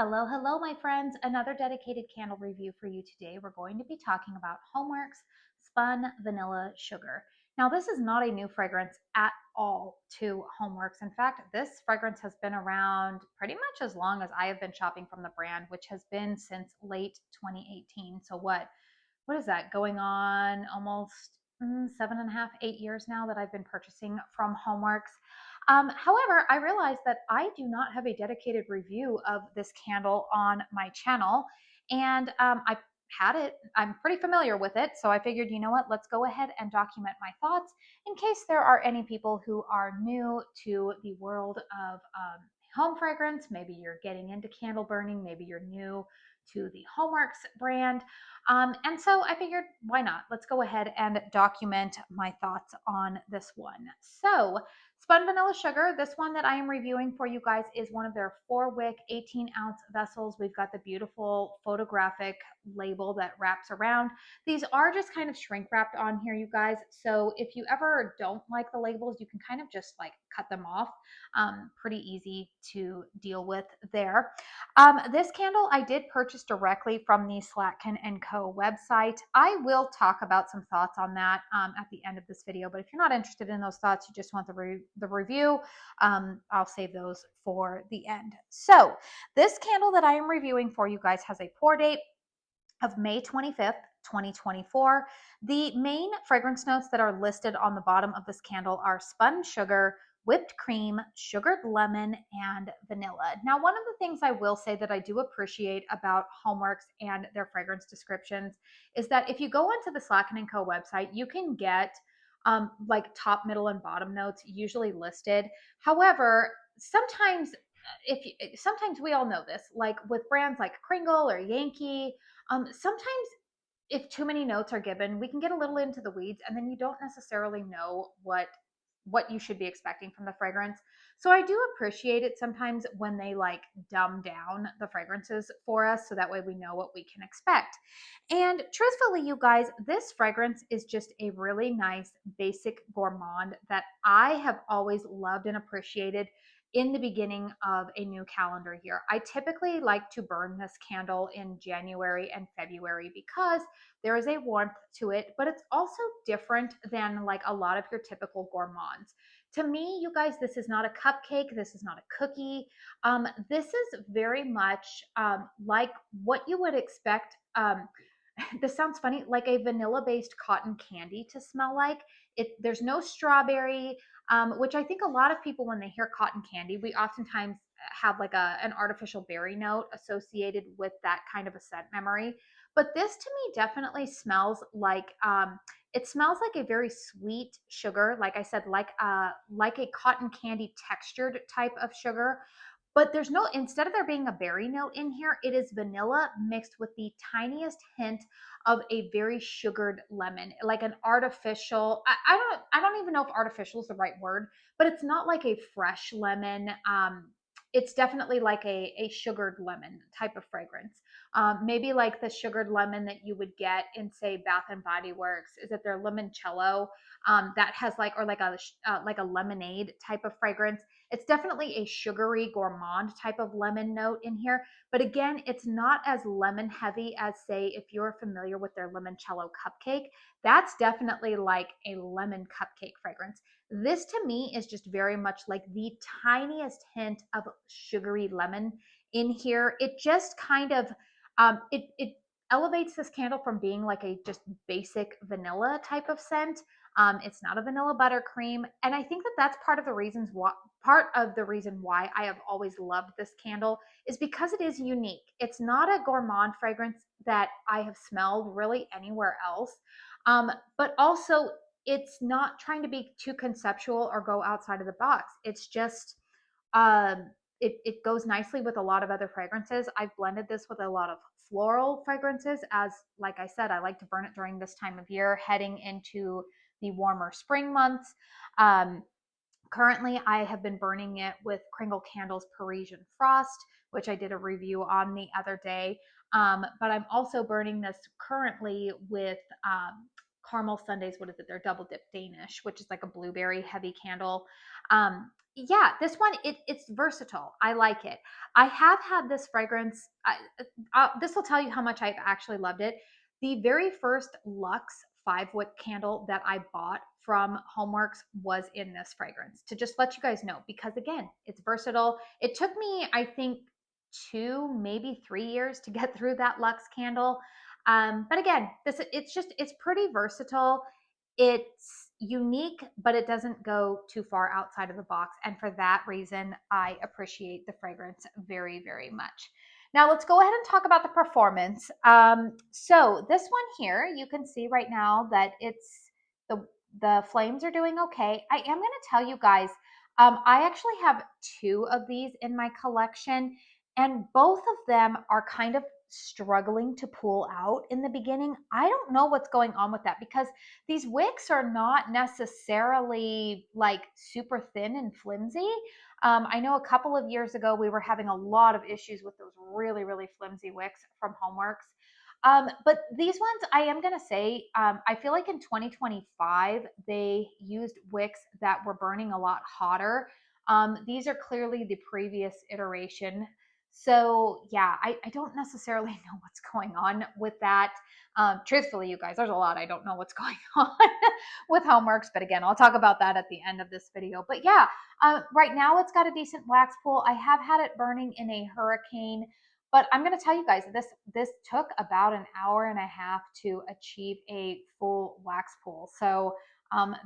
Hello, hello, my friends. Another dedicated candle review for you today. We're going to be talking about HOMEWORX Spun Vanilla Sugar. Now, this is not a new fragrance at all to HOMEWORX. In fact, this fragrance has been around pretty much as long as I have been shopping from the brand, which has been since late 2018. So what is that, going on almost 7.5, 8 years now that I've been purchasing from HOMEWORX. However, I realized that I do not have a dedicated review of this candle on my channel, and I had it. I'm pretty familiar with it, so I figured, you know what, let's go ahead and document my thoughts in case there are any people who are new to the world of home fragrance. Maybe you're getting into candle burning, maybe you're new to the HOMEWORX brand. And so I figured, why not? Let's go ahead and document my thoughts on this one. So, Spun Vanilla Sugar, this one that I am reviewing for you guys is one of their 4-wick 18-ounce vessels. We've got the beautiful photographic label that wraps around. These are just kind of shrink wrapped on here, you guys. So if you ever don't like the labels, you can kind of just like cut them off. Pretty easy to deal with there. This candle I did purchase directly from the Slatkin & Co website. I will talk about some thoughts on that at the end of this video, but if you're not interested in those thoughts, you just want the review, I'll save those for the end. So this candle that I am reviewing for you guys has a pour date of May 25th, 2024. The main fragrance notes that are listed on the bottom of this candle are spun sugar, whipped cream, sugared lemon, and vanilla. Now, one of the things I will say that I do appreciate about HOMEWORX and their fragrance descriptions is that if you go onto the Slatkin & Co website, you can get like top, middle, and bottom notes usually listed. However, sometimes we all know this, like with brands like Kringle or Yankee, sometimes if too many notes are given, we can get a little into the weeds, and then you don't necessarily know what you should be expecting from the fragrance. So I do appreciate it sometimes when they like dumb down the fragrances for us so that way we know what we can expect. And truthfully, you guys, this fragrance is just a really nice basic gourmand that I have always loved and appreciated in the beginning of a new calendar year. I typically like to burn this candle in January and February because there is a warmth to it, but it's also different than like a lot of your typical gourmands. To me, you guys, this is not a cupcake. This is not a cookie. This is very much like what you would expect. This sounds funny, like a vanilla-based cotton candy to smell like. There's no strawberry, which I think a lot of people, when they hear cotton candy, we oftentimes have like an artificial berry note associated with that kind of a scent memory. But this to me definitely smells like it smells like a very sweet sugar. Like I said, like a cotton candy textured type of sugar. But there's no, instead of there being a berry note in here, it is vanilla mixed with the tiniest hint of a very sugared lemon, like an artificial. I don't even know if artificial is the right word, but it's not like a fresh lemon. It's definitely like a sugared lemon type of fragrance. Maybe like the sugared lemon that you would get in, say, Bath and Body Works. Is it their limoncello? That has like, or like a lemonade type of fragrance. It's definitely a sugary gourmand type of lemon note in here. But again, it's not as lemon heavy as, say, if you're familiar with their limoncello cupcake. That's definitely like a lemon cupcake fragrance. This to me is just very much like the tiniest hint of sugary lemon in here. It just kind of it elevates this candle from being like a just basic vanilla type of scent. It's not a vanilla buttercream, and I think that that's part of the reason why I have always loved this candle is because it is unique. It's not a gourmand fragrance that I have smelled really anywhere else, but also it's not trying to be too conceptual or go outside of the box. It's just it goes nicely with a lot of other fragrances. I've blended this with a lot of floral fragrances, as like I said, I like to burn it during this time of year, heading into the warmer spring months. Currently, I have been burning it with Kringle Candles Parisian Frost, which I did a review on the other day. But I'm also burning this currently with caramel sundaes. What is it? They're double dip Danish, which is like a blueberry heavy candle. Yeah, this one, it's versatile. I like it. I have had this fragrance. This will tell you how much I've actually loved it. The very first Luxe 5-wick candle that I bought from HOMEWORX was in this fragrance, to just let you guys know, because again, it's versatile. It took me, I think, 2, maybe 3 years to get through that Luxe candle. But again, it's pretty versatile. It's unique, but it doesn't go too far outside of the box. And for that reason, I appreciate the fragrance very, very much. Now let's go ahead and talk about the performance. So this one here, you can see right now that the flames are doing okay. I am going to tell you guys, I actually have 2 of these in my collection, and both of them are kind of struggling to pull out in the beginning. I don't know what's going on with that, because these wicks are not necessarily like super thin and flimsy. I know a couple of years ago we were having a lot of issues with those really, really flimsy wicks from HOMEWORX. But these ones, I am going to say, I feel like in 2025, they used wicks that were burning a lot hotter. These are clearly the previous iteration. So yeah, I don't necessarily know what's going on with that. Truthfully, you guys, there's a lot I don't know what's going on with HOMEWORX, but again, I'll talk about that at the end of this video. But yeah, right now it's got a decent wax pool. I have had it burning in a hurricane, but I'm going to tell you guys, this took about an hour and a half to achieve a full wax pool. So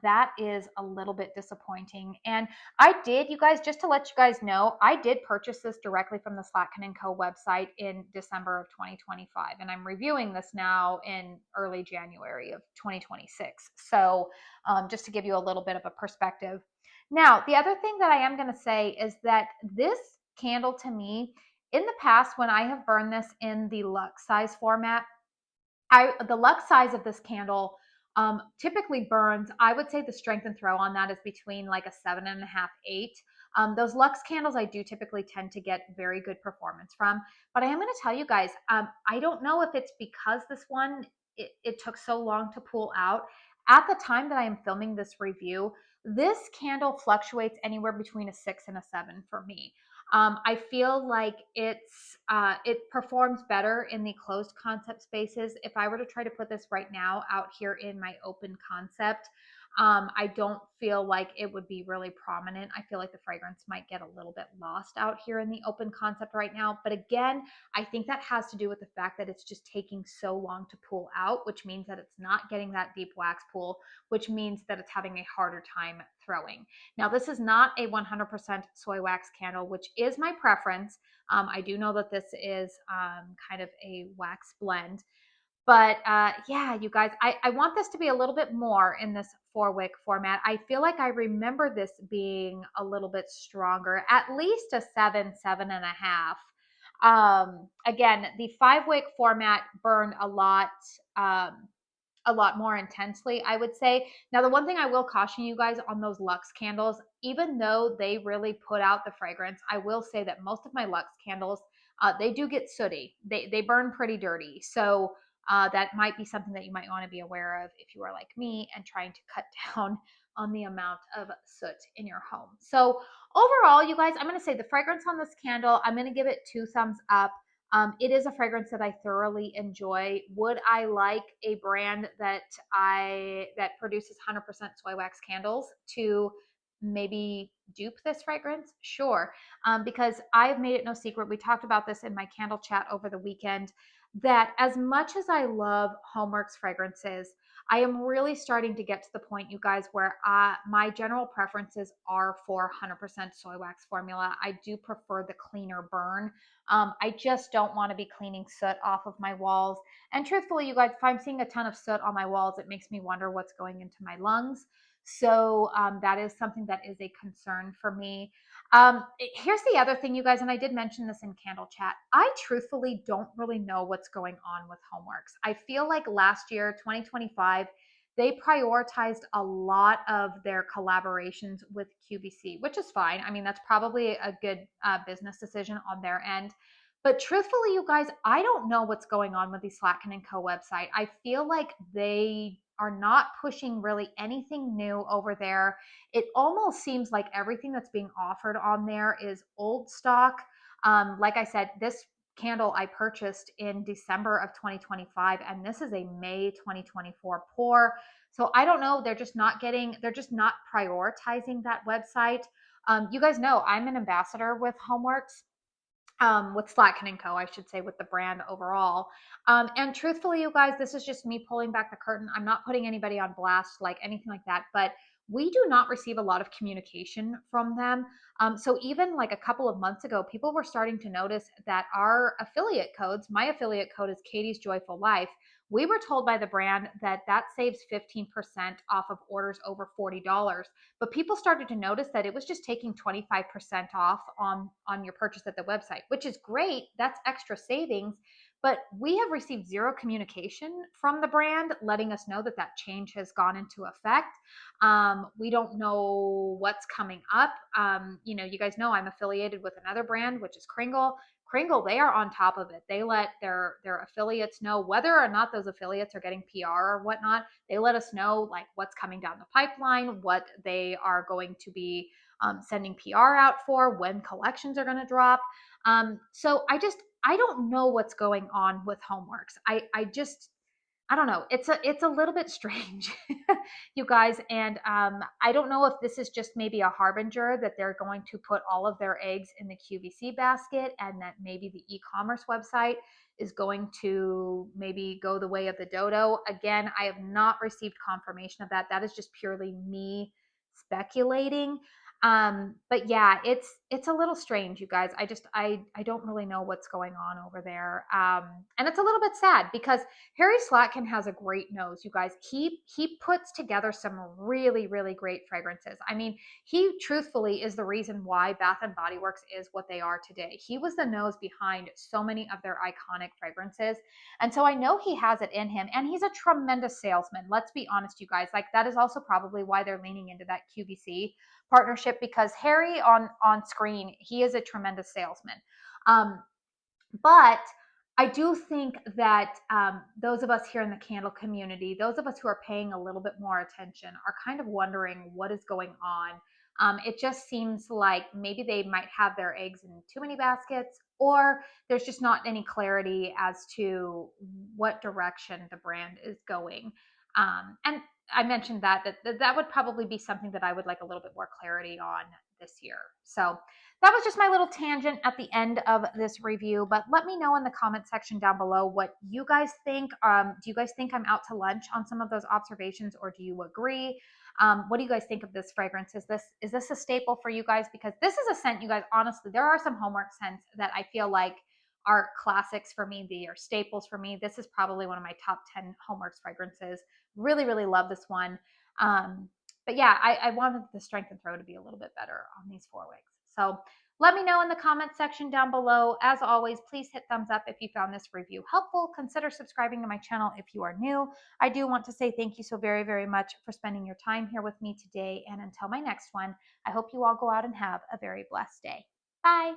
that is a little bit disappointing. And I did, you guys, just to let you guys know, I did purchase this directly from the Slatkin & Co. website in December of 2025. And I'm reviewing this now in early January of 2026. So just to give you a little bit of a perspective. Now, the other thing that I am going to say is that this candle, to me, in the past, when I have burned this in the Luxe size format, the Luxe size of this candle typically burns, I would say the strength and throw on that is between like a 7.5, 8. Those Luxe candles I do typically tend to get very good performance from. But I am going to tell you guys, I don't know if it's because this one, it took so long to pull out. At the time that I am filming this review, this candle fluctuates anywhere between a 6 and a 7 for me. I feel like it performs better in the closed concept spaces. If I were to try to put this right now out here in my open concept, I don't feel like it would be really prominent. I feel like the fragrance might get a little bit lost out here in the open concept right now. But again, I think that has to do with the fact that it's just taking so long to pull out, which means that it's not getting that deep wax pool, which means that it's having a harder time throwing. Now, this is not a 100% soy wax candle, which is my preference. I do know that this is kind of a wax blend. But yeah, you guys, I want this to be a little bit more in this 4-wick format. I feel like I remember this being a little bit stronger, at least a 7, 7.5. Again, the 5-wick format burned a lot more intensely, I would say. Now, the one thing I will caution you guys on those Luxe candles, even though they really put out the fragrance, I will say that most of my Luxe candles, they do get sooty. They burn pretty dirty. So that might be something that you might want to be aware of if you are like me and trying to cut down on the amount of soot in your home. So overall, you guys, I'm going to say the fragrance on this candle, I'm going to give it 2 thumbs up. It is a fragrance that I thoroughly enjoy. Would I like a brand that produces 100% soy wax candles to maybe dupe this fragrance? Sure, because I've made it no secret. We talked about this in my candle chat over the weekend, that as much as I love HOMEWORX fragrances, I am really starting to get to the point, you guys, where my general preferences are for 100% soy wax formula. I do prefer the cleaner burn. I just don't want to be cleaning soot off of my walls. And truthfully, you guys, if I'm seeing a ton of soot on my walls, it makes me wonder what's going into my lungs. So that is something that is a concern for me. Here's the other thing, you guys, and I did mention this in candle chat. I truthfully don't really know what's going on with HOMEWORX. I feel like last year, 2025, they prioritized a lot of their collaborations with QVC, which is fine. I mean, that's probably a good business decision on their end. But truthfully, you guys, I don't know what's going on with the Slatkin and Co website. I feel like they are not pushing really anything new over there. It almost seems like everything that's being offered on there is old stock. Like I said, this candle I purchased in December of 2025, and this is a May 2024 pour. So I don't know. They're just not prioritizing that website. You guys know I'm an ambassador with HOMEWORX, with Slatkin and Co, I should say, with the brand overall. And truthfully, you guys, this is just me pulling back the curtain. I'm not putting anybody on blast, like anything like that, but we do not receive a lot of communication from them. So even like a couple of months ago, people were starting to notice that our affiliate codes, my affiliate code is Katie's Joyful Life. We were told by the brand that that saves 15% off of orders over $40. But people started to notice that it was just taking 25% off on your purchase at the website, which is great. That's extra savings. But we have received zero communication from the brand letting us know that that change has gone into effect. We don't know what's coming up. You guys know I'm affiliated with another brand, which is Kringle. Kringle, they are on top of it. They let their affiliates know whether or not those affiliates are getting PR or whatnot. They let us know like what's coming down the pipeline, what they are going to be sending PR out for, when collections are going to drop. So I don't know what's going on with HOMEWORX. I don't know. It's a little bit strange, you guys, and I don't know if this is just maybe a harbinger that they're going to put all of their eggs in the QVC basket, and that maybe the e-commerce website is going to maybe go the way of the dodo. Again, I have not received confirmation of that. That is just purely me speculating. But yeah, it's a little strange, you guys. I don't really know what's going on over there. And it's a little bit sad because Harry Slatkin has a great nose, you guys. He puts together some really, really great fragrances. I mean, he truthfully is the reason why Bath and Body Works is what they are today. He was the nose behind so many of their iconic fragrances. And so I know he has it in him, and he's a tremendous salesman. Let's be honest, you guys. Like, that is also probably why they're leaning into that QVC partnership, because Harry on screen, he is a tremendous salesman. But I do think that those of us here in the candle community, those of us who are paying a little bit more attention, are kind of wondering what is going on. It just seems like maybe they might have their eggs in too many baskets, or there's just not any clarity as to what direction the brand is going. And I mentioned that would probably be something that I would like a little bit more clarity on this year. So that was just my little tangent at the end of this review, but let me know in the comment section down below what you guys think. Do you guys think I'm out to lunch on some of those observations, or do you agree? What do you guys think of this fragrance? Is this a staple for you guys? Because this is a scent, you guys, honestly, there are some HOMEWORX scents that I feel like are classics for me. They are staples for me. This is probably one of my top 10 HOMEWORX fragrances. Really, really love this one. But yeah, I wanted the strength and throw to be a little bit better on these 4 wigs. So let me know in the comment section down below. As always, please hit thumbs up if you found this review helpful. Consider subscribing to my channel if you are new. I do want to say thank you so very, very much for spending your time here with me today. And until my next one, I hope you all go out and have a very blessed day. Bye.